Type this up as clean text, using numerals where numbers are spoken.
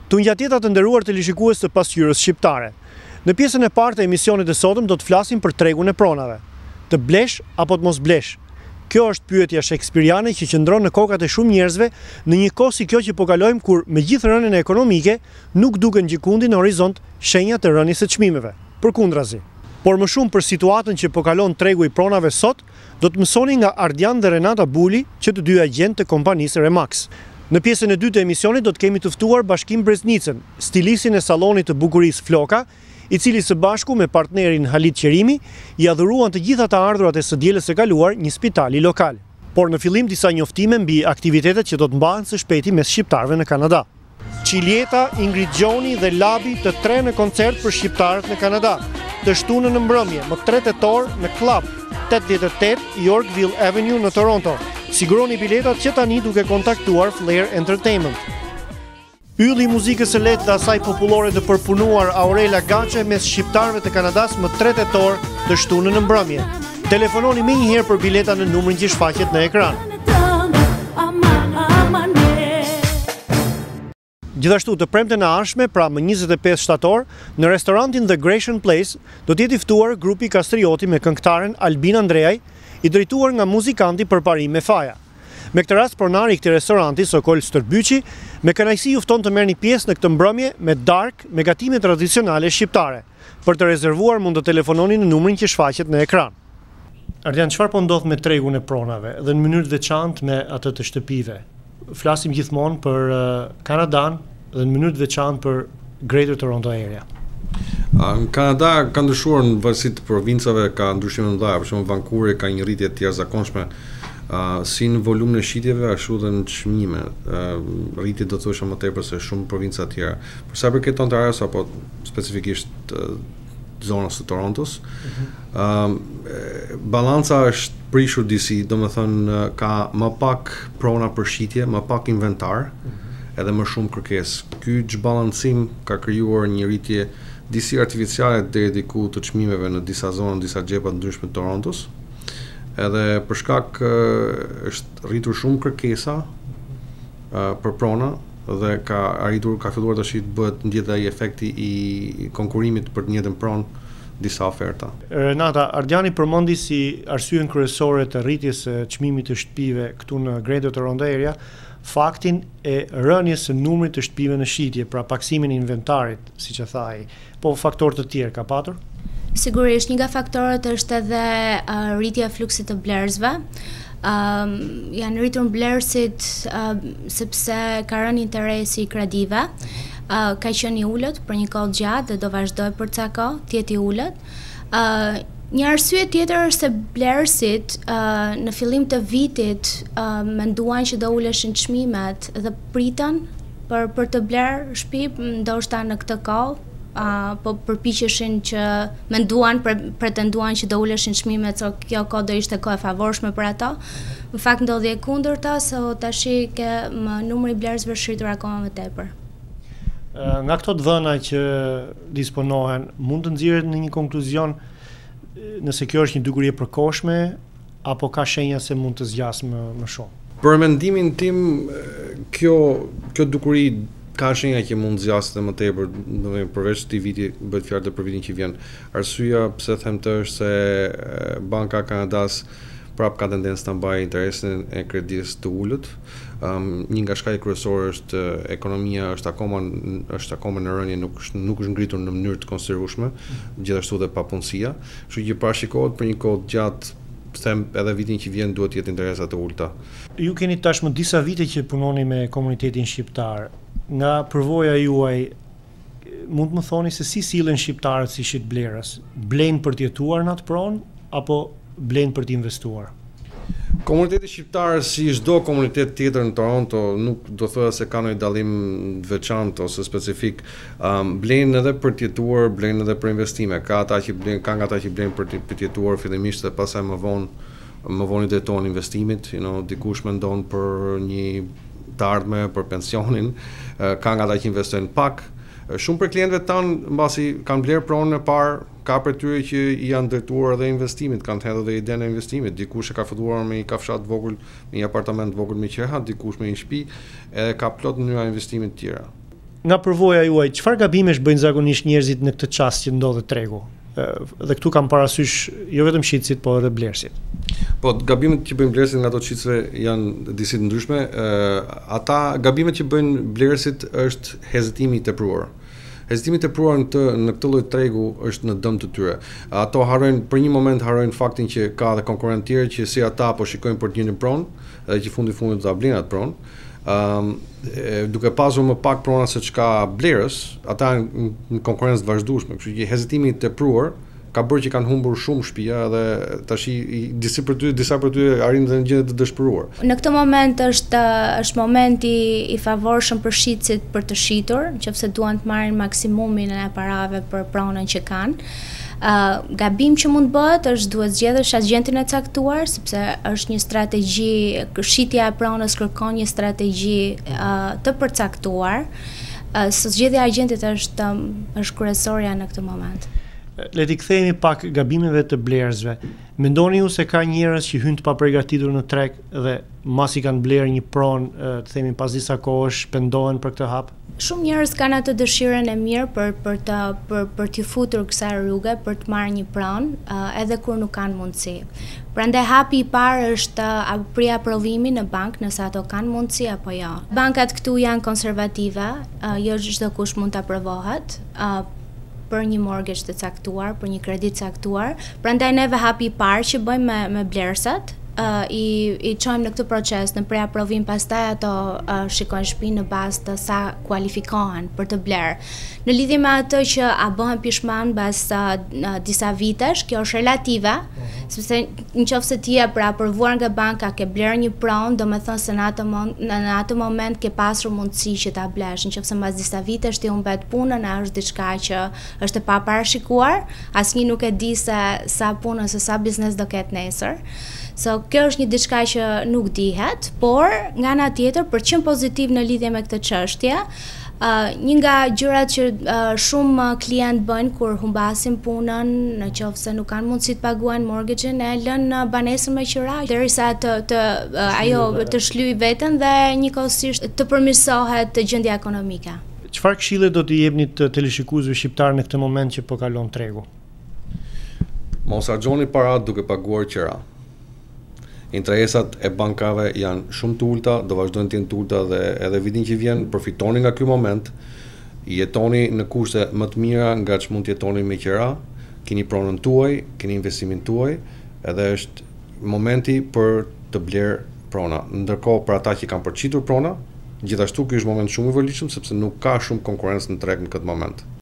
Tu ngjatjeta të nderuar televizikues të pasqyrës shqiptare. Në pjesën e parë të emisionit të sotëm do të flasim për tregun e pronave. Të blesh apo të mos blesh? Kjo është pyetja shekspiriane që qëndron në kokat e shumë njerëzve në një kohë si kjo që po kalojmë kur me gjithë rënien ekonomike nuk duken gjikundi në horizont shenja të rënies së çmimeve. Përkundrazi. Por më shumë për situatën që po kalon tregu i pronave sot, do të mësoni nga Ardian dhe Renata Buli, që të dy agent të kompanisë Remax. Në pjesën e dytë të emisionit do të kemi të ftuar Bashkim Breznicën, stilisin e sallonit të bukurisë Floka, i cili së bashku me partnerin Halit Qerimi i adhuruan të gjitha të ardhurat e së dielës së kaluar një spitali lokal. Por në fillim disa njoftime mbi aktivitetet që do të mbahen së shpejti mes shqiptarëve në Kanada. Qilieta, Ingrid Gjoni dhe Labi të tre në koncert për shqiptarët në Kanada. Të shtunën në mbrëmje, më 3 tetor në Club 88 Yorkville Avenue në Toronto. Siguroni biletat që tani duke kontaktuar Flair Entertainment. Ylli i muzikës së lehtë dhe asaj popullore të përpunuar Aurela Gaçe mes shqiptarëve të Kanadas më 3 tetor të shtunën në mbrëmje. Telefononi menjëherë për bileta në numrin që shfaqet në ekran. Gjithashtu të premten e ardhshme, pra më 25 shtator, në restorantin The Gresham Place do të jetë i ftuar grupi Kastrioti me këngëtaren Albin Andreaj, i drejtuar nga muzikanti Përparim me Faja. Me këtë rast pronari i këtij restoranti, Sokol Stërbyçi, me kënaqësi ju fton të merrni pjesë në këtë mbrëmje me dark, me gatime tradicionale shqiptare. Për të rezervuar mund të telefononi në numrin që shfaqet në ekran. Ardian, çfarë po ndodh me tregun e pronave dhe në mënyrë të veçantë me atë të shtëpive? Flasim gjithmonë për Kanadan dhe në mënyrë të veçantë për Greater Toronto Area. Në Kanada ka ndryshuar në varësi të provincave, ka ndryshime të mëdha, për shembull Vancouver ka një rritje të jashtëzakonshme, si në volumin e shitjeve ashtu dhe në çmime. Rritje do të thosha më tepër se shumë provinca të tjera. Për sa i përket Ontario's apo specifikisht zonës së Torontos, balanca është prishur disi, domethënë ka më pak prona për shitje, më pak inventar, edhe më shumë kërkesë. Ky zhbalancim ka krijuar një rritje disi artificiale deri diku të çmimeve në disa zona, në disa xhepa të ndryshme të Torontos. Edhe për shkak është rritur shumë kërkesa për prona dhe ka filluar tash të bëhet ndjetë ai efekti i konkurimit për të njëjtën pronë disa oferta. Renata, Ardiani përmendi si arsyen kryesore të rritjes së çmimit të shtëpive këtu në Greater Toronto Area faktin e rënies së numrit të shtëpive në shitje, pra paksimin e inventarit, siç e tha ai. Po faktorë të tjerë ka patur? Sigurisht, një nga faktorët është edhe rritja e fluksit të blerësve. Janë rritur blerësit sepse ka rënë interesi i kredive. Ka qenë i ulët për një kohë gjatë dhe do vazhdoj për ca kohë të jetë i ulët. Një arsye tjetër është se blerësit në fillim të vitit menduan që do uleshin çmimet dhe pritën për të blerë shtëpi, ndoshta në këtë kohë po përpiqeshin që pretenduan që do uleshin çmimet, so kjo kohë do ishte kohë e favorshme për ato. Në fakt ndodhi e kundërta, so tash numri i blerësve është rritur akoma më tepër. Nga këto dhëna që disponohen, mund të nxjerret në një konkluzion nëse kjo është një dukuri e përkohshme apo ka shenja se mund të zgjas më shumë? Për mendimin tim, kjo dukuri ka shenja që mund zgjaset më tepër, domethënë përveç këtij viti, bëhet fjalë për vitin që vjen. Arsyeja pse them të është se Banka e Kanadas prap ka tendencë të mbajë interesin e kredisë të ulët. Një nga shkaqet kryesore është ekonomia është akoma në rënje, nuk është ngritur në mënyrë të konsiderueshme, gjithashtu dhe papunësia, kështu që parashikohet për një kohë gjatë, them edhe vitin që vjen duhet të jetë interesa të ulta. Ju keni tashmë disa vite që punoni me komunitetin shqiptar. Nga përvoja juaj, mund të më thoni se si sillen shqiptarët si shit blerës? Blejnë për të jetuar në atë pronë apo blejnë për të investuar? Komuniteti shqiptar, si çdo komunitet tjetër në Toronto, nuk do thoya se ka ndonjë dallim të veçantë ose specifik. Blejnë edhe për të jetuar, blejnë edhe për investime. Ka nga ata që blejnë për të jetuar fillimisht dhe pastaj më vonë i drejtohen investimit, dikush mendon për një të ardhme, për pensionin, ka nga ata që investojnë pak. Shumë për klientëve tanë, mbasi kanë blerë pronën e parë, ka për tyre që i janë drejtuar edhe investimit, kanë të hedhur edhe idenë e investimit. Dikush e ka filluar me një kafshat vogël, me një apartament vogël me qeha, dikush me një shtëpi, edhe ka plot mënyra investimit të tjera. nga përvoja juaj, çfarë gabimesh bëjnë zakonisht njerëzit në këtë çast që ndodhet tregu? Dhe këtu kam parasysh jo vetëm shitësit, po edhe blerësit. Po, gabimet që bëjnë blerësit nga ato shitësve janë disi të ndryshme. Ata gabimet që bëjnë blerësit është hezitimi i tepruar. Hezitimi i tepruar në këtë lloj tregu është në dëm të tyre. Ato për një moment harrojnë faktin që ka edhe konkurrentë tjerë që si ata po shikojnë për të njërin pronë, edhe që fundit do ta blejnë atë pronë. Duke pasur më pak prona se çka blerës, ata në konkurrencë të vazhdueshme, kështu që hezitimi i tepruar ka bërë që kanë humbur shumë shtëpia dhe tash disa për ty arrin në gjendje të dëshpëruar. Në këtë moment është momenti i favorshëm për shitësit për të shitur, nëse duan të marrin maksimumin e parave për pronën që kanë. Gabim që mund bëhet është duhet zgjedhësh agjentin e caktuar, sepse është një strategji, shitja e pronës kërkon një strategji të përcaktuar. Zgjedhja e agentit është kryesorja në këtë moment. Le t'i kthehemi pak gabimeve të blerësve. Mendoni ju se ka njerëz që hyjnë të paprgatitur në treg dhe masi kanë blerë një pronë, të themi pas disa kohësh, pendohen për këtë hap? Shumë njerëz kanë atë dëshirën e mirë për t'u futur kësaj rruge, për të marrë një pronë, edhe kur nuk kanë mundësi. Prandaj hapi i parë është pri aprovimi në bank, nëse ato kanë mundësi apo jo. Bankat këtu janë konservative, jo çdo kush mund ta aprovohet për një mortgage të caktuar, për një kredit caktuar. Prandaj neve hapi i parë që bëjmë me blerësat, i çojmë në këtë proces, në preaprovim, pastaj ato shikojnë shtëpinë në bazë të sa kualifikohen për të blerë. Në lidhje me atë që a bëhen pishman bazë disa vitesh, kjo është relative, sepse nëse ti e aprovuar nga banka ke blerë një pronë, domethënë se në atë moment ke pasur mundësi që ta blesh. Nëse mbas disa vitesh ti humbet punën, është diçka që është e paparashikuar, asnjë nuk e di se sa punë ose sa biznes do ketë nesër. Kjo është një diçka që nuk dihet, por nga ana tjetër, për qenë pozitiv në lidhje me këtë çështje, një nga gjërat që shumë klientë bëjnë kur humbasin punën, nëse nuk kanë mundësi të paguajnë mortgage-in, e lënë banesën me qira derisa ajo të shlyejë veten dhe njëkohësisht të përmirësohet gjendja ekonomike. Çfarë këshille do t'i jepni të teleshikuesve shqiptar në këtë moment që po kalon tregu? Mos harxhoni para duke paguar qira. Interesat e bankave janë shumë të ulta, do vazhdojnë të jenë të ulta dhe edhe vitin që vjen përfitoni nga ky moment, jetoni në kushte më të mira nga që mund të jetoni me qira, keni pronën tuaj, keni investimin tuaj, edhe është momenti për të blerë prona. Ndërkohë për ata që kanë përqitur prona, gjithashtu ky është moment shumë i vërtetshëm sepse nuk ka shumë konkurrencë në treg në këtë moment.